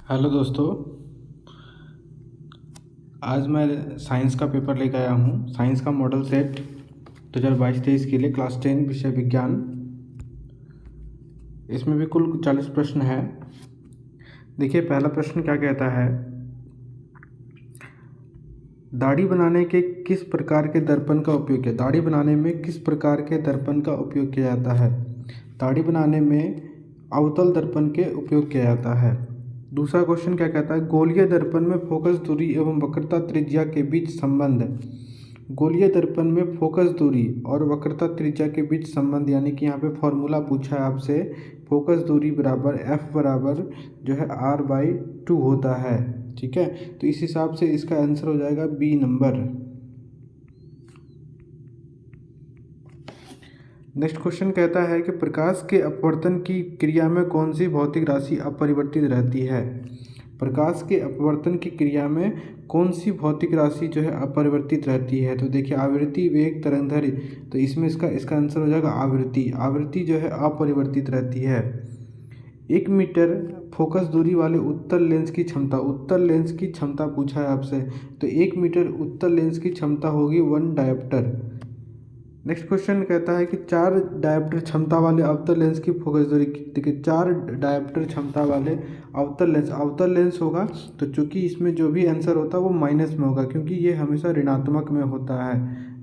Hello दोस्तों। आज मैं साइंस का पेपर लेकर आया हूँ। साइंस का मॉडल सेट 2022-23 के लिए क्लास 10 विषय विज्ञान। इसमें भी कुल 40 प्रश्न है। देखिए पहला प्रश्न क्या कहता है, दाढ़ी बनाने के किस प्रकार के दर्पण का उपयोग किया। दाढ़ी बनाने में किस प्रकार के दर्पण का उपयोग किया जाता है। दाढ़ी बनाने में अवतल दर्पण के उपयोग किया जाता है। दूसरा क्वेश्चन क्या कहता है, गोलीय दर्पण में फोकस दूरी एवं वक्रता त्रिज्या के बीच संबंध। गोलीय दर्पण में फोकस दूरी और वक्रता त्रिज्या के बीच संबंध, यानी कि यहाँ पे फॉर्मूला पूछा है आपसे, फोकस दूरी बराबर एफ बराबर जो है R/2 होता है। ठीक है, तो इस हिसाब से इसका आंसर हो जाएगा बी नंबर। नेक्स्ट क्वेश्चन कहता है कि प्रकाश के अपवर्तन की क्रिया में कौन सी भौतिक राशि अपरिवर्तित रहती है। प्रकाश के अपवर्तन की क्रिया में कौन सी भौतिक राशि जो है अपरिवर्तित रहती है। तो देखिए आवृत्ति, वेग, तरंगदैर्घ्य, तो इसमें इसका आंसर हो जाएगा आवृत्ति। आवृत्ति जो है अपरिवर्तित रहती है। 1 मीटर फोकस दूरी वाले उत्तल लेंस की क्षमता, उत्तल लेंस की क्षमता पूछा है आपसे, तो 1 मीटर उत्तल लेंस की क्षमता होगी 1 डायोप्टर। नेक्स्ट क्वेश्चन कहता है कि 4 डायोप्टर क्षमता वाले अवतल लेंस की फोकस दूरी। देखिए 4 डायोप्टर क्षमता वाले अवतल लेंस होगा, तो चूंकि इसमें जो भी आंसर होता है वो माइनस में होगा, क्योंकि ये हमेशा ऋणात्मक में होता है,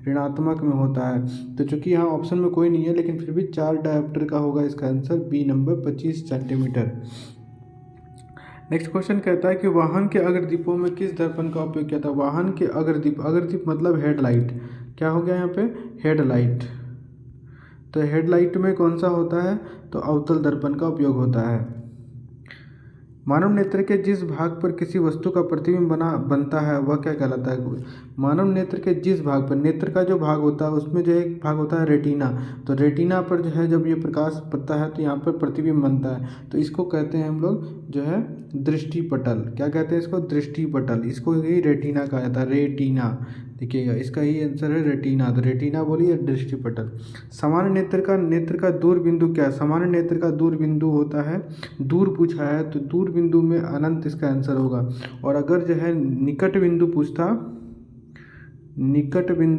ऋणात्मक में होता है। तो चूंकि यहाँ ऑप्शन में कोई नहीं है, लेकिन फिर भी 4 डायोप्टर का होगा इसका answer B number 25 centimetre. Next question कहता है कि वाहन के अग्रदीपों में किस दर्पण का उपयोग किया था। वाहन के अग्रदीप, अग्रदीप मतलब हेडलाइट, क्या हो गया यहाँ पे, हेडलाइट। तो हेडलाइट में कौन सा होता है, तो अवतल दर्पण का उपयोग होता है। मानव नेत्र के जिस भाग पर किसी वस्तु का प्रतिबिंब बनता है वह क्या कहलाता है। मानव नेत्र के जिस भाग पर, नेत्र का जो भाग होता है उसमें जो एक भाग होता है रेटिना, तो रेटिना पर जो है जब ये प्रकाश पड़ता है तो यहाँ पर प्रतिबिंब बनता है, तो इसको कहते हैं हम लोग जो है दृष्टिपटल। क्या कहते हैं इसको, दृष्टिपटल। इसको ही रेटिना कहा जाता है, रेटिना। देखिएगा इसका ही आंसर है रेटिना, तो रेटिना बोलिए दृष्टिपटल। सामान्य नेत्र का दूर बिंदु क्या है। सामान्य नेत्र का दूर बिंदु होता है, दूर पूछा है तो दूर बिंदु में अनंत इसका आंसर होगा। और अगर जो है निकट बिंदु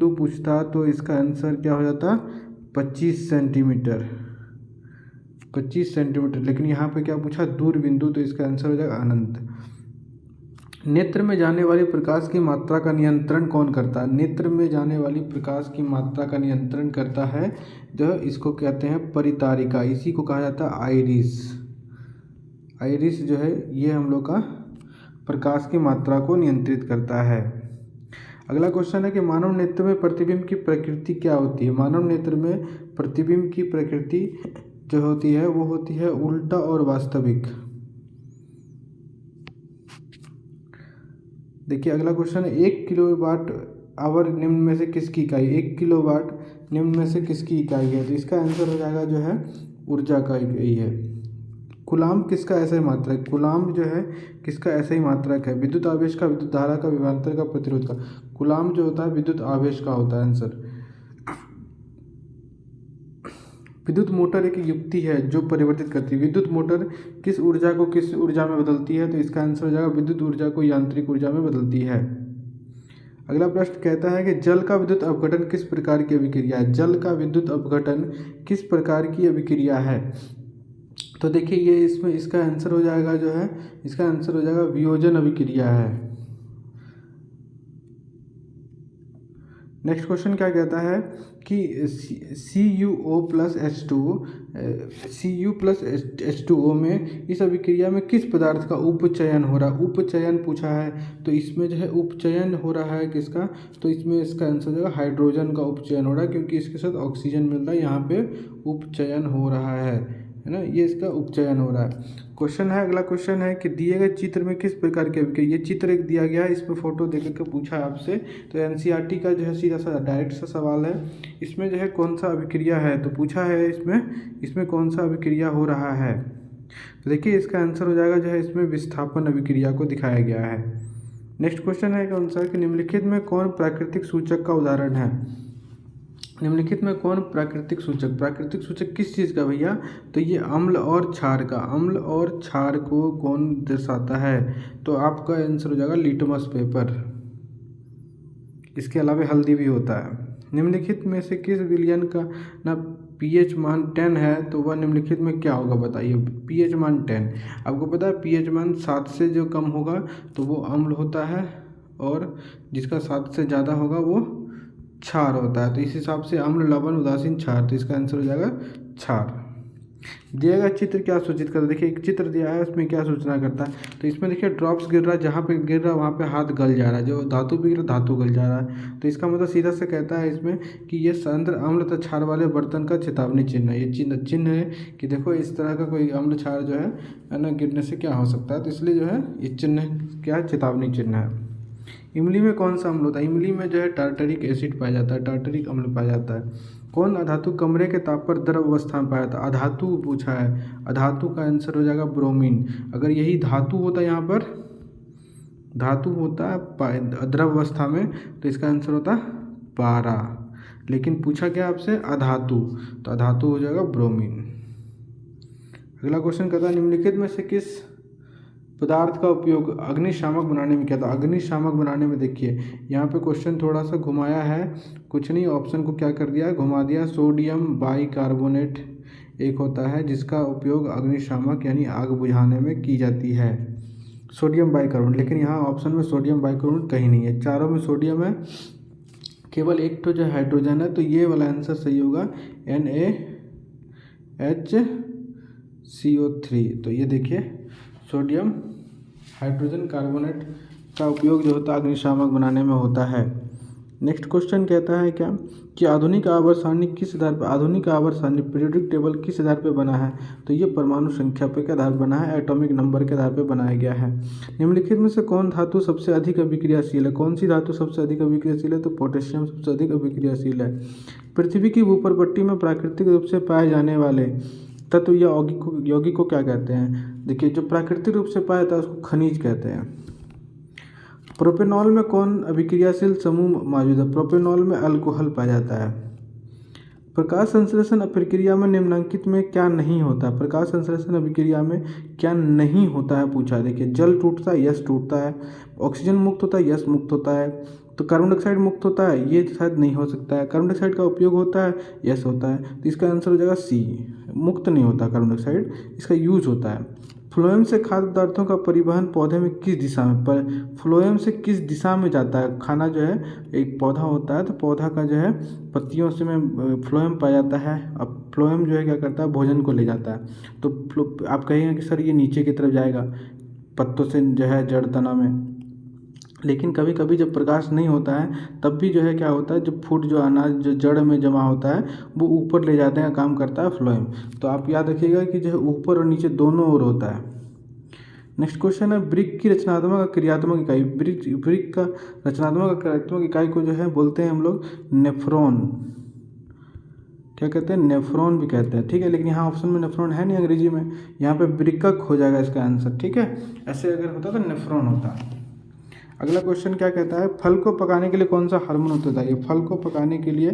पूछता तो इसका आंसर क्या हो जाता, 25 सेंटीमीटर, 25 सेंटीमीटर। लेकिन यहाँ पे क्या पूछा, दूर बिंदु, तो इसका आंसर हो जाएगा अनंत। नेत्र में जाने वाली प्रकाश की मात्रा का नियंत्रण कौन करता है। नेत्र में जाने वाली प्रकाश की मात्रा का नियंत्रण करता है जो इसको कहते हैं परितारिका, इसी को कहा जाता है आइरिस। आइरिस जो है ये हम लोग का प्रकाश की मात्रा को नियंत्रित करता है। अगला क्वेश्चन है कि मानव नेत्र में प्रतिबिंब की प्रकृति क्या होती है। मानव नेत्र में प्रतिबिंब की प्रकृति जो होती है वो होती है उल्टा और वास्तविक। देखिए अगला क्वेश्चन है 1 किलोवाट आवर निम्न में से किसकी इकाई। 1 किलोवाट निम्न में से किसकी इकाई है, तो इसका आंसर हो जाएगा जो है ऊर्जा का इकाई है। कूलाम्ब किसका ऐसा ही मात्रक, कूलाम्ब जो है किसका ऐसा ही मात्रक है। विद्युत आवेश का, विद्युत धारा का, विभवांतर का, प्रतिरोध का। कूलाम्ब जो होता है विद्युत आवेश का होता है आंसर। विद्युत मोटर एक युक्ति है जो परिवर्तित करती है। विद्युत मोटर किस ऊर्जा को किस ऊर्जा में बदलती है, तो इसका आंसर हो जाएगा विद्युत ऊर्जा को यांत्रिक ऊर्जा में बदलती है। अगला प्रश्न कहता है कि जल का विद्युत अपघटन किस प्रकार की अभिक्रिया है। जल का विद्युत अपघटन किस प्रकार की अभिक्रिया है, तो देखिए ये इसमें इसका आंसर हो जाएगा जो है, इसका आंसर हो जाएगा वियोजन अभिक्रिया है। नेक्स्ट क्वेश्चन क्या कहता है कि CuO प्लस H2O में इस अभिक्रिया में किस पदार्थ का उपचयन हो रहा है। उपचयन पूछा है, तो इसमें जो है उपचयन हो रहा है किसका, तो इसमें इसका आंसर हो जाएगा हाइड्रोजन का उपचयन हो रहा है, क्योंकि इसके साथ ऑक्सीजन मिल रहा है, यहाँ पे उपचयन हो रहा है ना, ये इसका उपचयन हो रहा है। क्वेश्चन है, अगला क्वेश्चन है कि दिए गए चित्र में किस प्रकार के अभिक्रिया, ये चित्र एक दिया गया है, इस पर फोटो देकर के पूछा है आपसे, तो NCERT का जो है सीधा सा डायरेक्ट सा सवाल है। इसमें जो है कौन सा अभिक्रिया है, तो पूछा है इसमें कौन सा अभिक्रिया हो रहा है, तो देखिए इसका आंसर हो जाएगा जो है इसमें विस्थापन अभिक्रिया को दिखाया गया है। नेक्स्ट क्वेश्चन है कौन सा कि निम्नलिखित में कौन प्राकृतिक सूचक का उदाहरण है। निम्नलिखित में कौन प्राकृतिक सूचक किस चीज़ का भैया? तो ये अम्ल और क्षार का। अम्ल और क्षार को कौन दर्शाता है? तो आपका आंसर हो जाएगा लिटमस पेपर। इसके अलावा हल्दी भी होता है। निम्नलिखित में से किस विलयन का ना pH मान 10 है? तो वह निम्नलिखित में क्या होगा बताइए। pH मान 10, आपको पता है pH मान 7 से जो कम होगा तो वो अम्ल होता है, और जिसका 7 से ज़्यादा होगा वो क्षार होता है। तो इस हिसाब से अम्ल, लवण, उदासीन, क्षार, तो इसका आंसर हो जाएगा क्षार। दिया गया चित्र क्या सूचित करता है? देखिए एक चित्र दिया है, उसमें क्या सूचना करता है? तो इसमें देखिए ड्रॉप्स गिर रहा है, जहाँ पे गिर रहा है वहाँ पे हाथ गल जा रहा है, जो धातु भी गिर रहा है धातु गल जा रहा है। तो इसका मतलब सीधा से कहता है इसमें कि ये सांद्र अम्ल तथा क्षार वाले बर्तन का चेतावनी चिन्ह है। ये चिन्ह है कि देखो इस तरह का कोई अम्ल क्षार जो है ना गिरने से क्या हो सकता है। तो इसलिए जो है ये चिन्ह क्या है? चेतावनी चिन्ह है। इमली में कौन सा अम्ल होता है? इमली में जो है टार्टरिक एसिड पाया जाता है, टार्टरिक अम्ल पाया जाता है। कौन अधातु कमरे के ताप पर द्रव अवस्था में पाया जाता है? अधातु पूछा है, अधातु का आंसर हो जाएगा ब्रोमीन। अगर यही धातु होता है, यहाँ पर धातु होता है द्रव अवस्था में, तो इसका आंसर होता पारा। लेकिन पूछा क्या आपसे? अधातु, तो अधातु हो जाएगा ब्रोमीन। अगला क्वेश्चन कहता है निम्नलिखित में से किस पदार्थ का उपयोग अग्निशामक बनाने में किया था? अग्निशामक बनाने में देखिए यहाँ पे क्वेश्चन थोड़ा सा घुमाया है, कुछ नहीं, ऑप्शन को क्या कर दिया है? घुमा दिया। सोडियम बाइकार्बोनेट एक होता है जिसका उपयोग अग्निशामक यानी आग बुझाने में की जाती है, सोडियम बाइकार्बोनेट। लेकिन यहाँ ऑप्शन में सोडियम बाइकार्बोनेट कहीं नहीं है, चारों में सोडियम है, केवल एक तो जो हाइड्रोजन है। तो ये वाला आंसर सही होगा NaHCO3। तो ये देखिए सोडियम हाइड्रोजन कार्बोनेट का उपयोग जो होता है अग्निशामक बनाने में होता है। नेक्स्ट क्वेश्चन कहता है क्या कि आधुनिक आवर्त सारणी किस आधार पर, आधुनिक आवर्त सारणी पीरियोडिक टेबल किस आधार पर बना है? तो ये परमाणु संख्या पे के आधार पर बना है, एटॉमिक नंबर के आधार पर बनाया गया है। निम्नलिखित में से कौन धातु सबसे अधिक अभिक्रियाशील है? कौन सी धातु सबसे अधिक अभिक्रियाशील है? तो पोटेशियम सबसे अधिक अभिक्रियाशील है। पृथ्वी की भूपर्पट्टी में प्राकृतिक रूप से पाए जाने वाले तत्व या यौगिक को क्या कहते हैं? देखिए जो प्राकृतिक रूप से पाया जाता है उसको खनिज कहते हैं। प्रोपेनॉल में कौन अभिक्रियाशील समूह मौजूद है? प्रोपेनॉल में अल्कोहल पाया जाता है। प्रकाश संश्लेषण अभिक्रिया में निम्नलिखित में क्या नहीं होता? प्रकाश संश्लेषण अभिक्रिया में क्या नहीं होता है पूछा। देखिए जल टूटता है, यस टूटता है। ऑक्सीजन मुक्त होता है, यस मुक्त होता है। तो कार्बन डाइऑक्साइड मुक्त होता है, ये शायद नहीं हो सकता है। कार्बन डाइऑक्साइड का उपयोग होता है, यस होता है। तो इसका आंसर हो जाएगा सी, मुक्त नहीं होता कार्बन डाइऑक्साइड, इसका यूज होता है। फ्लोएम से खाद्य पदार्थों का परिवहन पौधे में किस दिशा में पर, फ्लोएम से किस दिशा में जाता है? खाना जो है एक पौधा होता है, तो पौधा का जो है पत्तियों से में फ्लोएम पाया जाता है। अब फ्लोएम जो है क्या करता है? भोजन को ले जाता है। तो आप कहेंगे कि सर ये नीचे की तरफ जाएगा पत्तों से जो है जड़ तना में, लेकिन कभी कभी जब प्रकाश नहीं होता है तब भी जो है क्या होता है, जो फूड जो अनाज जो जड़ में जमा होता है वो ऊपर ले जाने का काम करता है फ्लोएम। तो आप याद रखिएगा कि जो है ऊपर और नीचे दोनों ओर होता है। नेक्स्ट क्वेश्चन है ब्रिक की रचनात्मक और क्रियात्मक इकाई। ब्रिक का रचनात्मक और क्रियात्मक इकाई को जो है बोलते हैं हम लोग नेफ्रॉन। क्या कहते हैं? नेफ्रॉन भी कहते हैं, ठीक है। लेकिन यहाँ ऑप्शन में नेफ्रॉन है नहीं अंग्रेजी में, यहाँ पे ब्रिकक हो जाएगा इसका आंसर, ठीक है। ऐसे अगर होता तो नेफ्रॉन होता। अगला क्वेश्चन क्या कहता है? फल को पकाने के लिए कौन सा हार्मोन उत्तरदायी है? फल को पकाने के लिए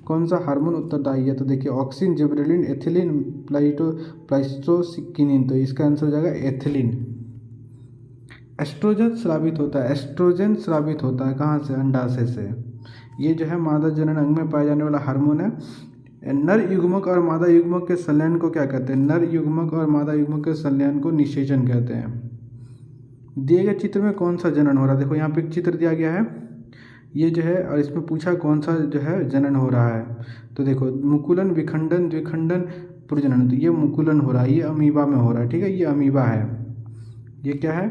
कौन सा हार्मोन उत्तरदायी है? तो देखिए ऑक्सिन, जिबरेलिन, एथिलीन, प्लाइस्टोसिकिनिन। तो इसका आंसर हो जाएगा एथिलीन। एस्ट्रोजन स्रावित होता है, एस्ट्रोजन स्रावित होता है कहाँ से? अंडाशय से। ये जो है मादा जनन अंग में पाए जाने वाला हार्मोन है। नर युग्मक और मादा युग्मक के संलयन को क्या कहते हैं? नर युग्मक और मादा युग्मक के संलयन को निषेचन कहते हैं। दिए गए चित्र में कौन सा जनन हो रहा है? देखो यहाँ पे एक चित्र दिया गया है, ये जो है, और इसमें पूछा कौन सा जो है जनन हो रहा है। तो देखो मुकुलन, विखंडन, द्विखंडन, प्रजनन। तो ये मुकुलन हो रहा है, ये अमीबा में हो रहा है, ठीक है। ये अमीबा है, ये क्या है?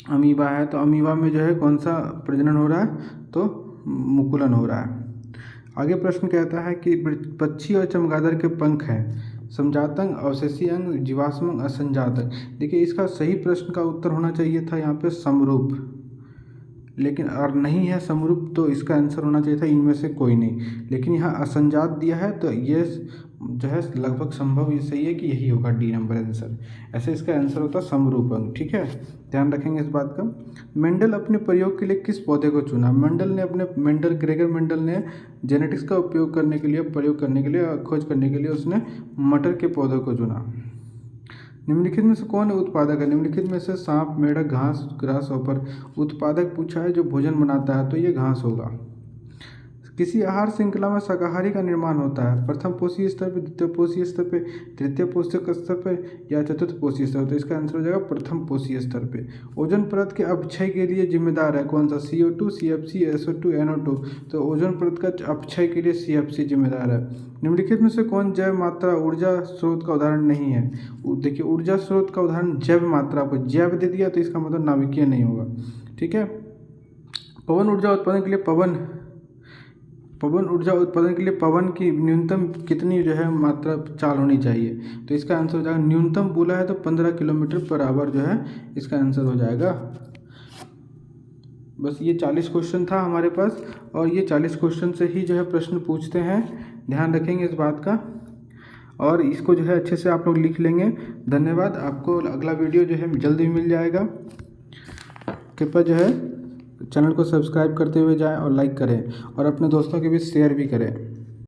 अमीबा है। तो अमीबा में जो है कौन सा प्रजनन हो रहा है? तो मुकुलन हो रहा है। आगे प्रश्न कहता है कि पक्षी और चमगादड़ के पंख हैं, समजातंग, अवशेषी अंग, जीवाश्म अंग, असंजातक। देखिए इसका सही प्रश्न का उत्तर होना चाहिए था यहाँ पे समरूप, लेकिन और नहीं है समरूप, तो इसका आंसर होना चाहिए था इनमें से कोई नहीं। लेकिन यहाँ असंजात दिया है, तो ये जो है लगभग संभव ये सही है कि यही होगा डी नंबर आंसर। ऐसे इसका आंसर होता है समरूपंग। ठीक है, ध्यान रखेंगे इस बात का। मेंडल अपने प्रयोग के लिए किस पौधे को चुना? ग्रेगर मेंडल ने जेनेटिक्स का उपयोग करने के लिए, प्रयोग करने के लिए, खोज करने के लिए उसने मटर के पौधे को चुना। निम्नलिखित में से कौन उत्पादक है? निम्नलिखित में से सांप, मेढक, घास, ग्रास हॉपर। उत्पादक पूछा है जो भोजन बनाता है, तो ये घास होगा। किसी आहार श्रृंखला में शाकाहारी का निर्माण होता है? प्रथम पोषीय स्तर पे, द्वितीय पोषीय स्तर पे, तृतीय पोषक स्तर पे या चतुर्थ पोषीय स्तर पे? तो इसका आंसर हो जाएगा प्रथम पोषीय स्तर पे। ओजोन परत के अपक्षय के लिए जिम्मेदार है कौन सा? CO2, CFC, SO2, NO2। तो ओजोन परत का अपक्षय के लिए CFC जिम्मेदार है। निम्नलिखित में से कौन जैव मात्रा ऊर्जा स्रोत का उदाहरण नहीं है? देखिए, ऊर्जा स्रोत का उदाहरण जैव मात्रा को जैव दे दिया तो इसका मतलब नाभिकीय नहीं होगा। ठीक है, पवन ऊर्जा उत्पादन के लिए पवन की न्यूनतम कितनी जो है मात्रा चाल होनी चाहिए? तो इसका आंसर हो जाएगा, न्यूनतम बोला है तो 15 किलोमीटर पर आवर जो है इसका आंसर हो जाएगा। बस ये 40 क्वेश्चन था हमारे पास, और ये 40 क्वेश्चन से ही जो है प्रश्न पूछते हैं, ध्यान रखेंगे इस बात का। और इसको जो है अच्छे से आप लोग लिख लेंगे। धन्यवाद। आपको अगला वीडियो जो है जल्दी मिल जाएगा। कृपया जो है चैनल को सब्सक्राइब करते हुए जाएं और लाइक करें, और अपने दोस्तों के बीच शेयर भी करें।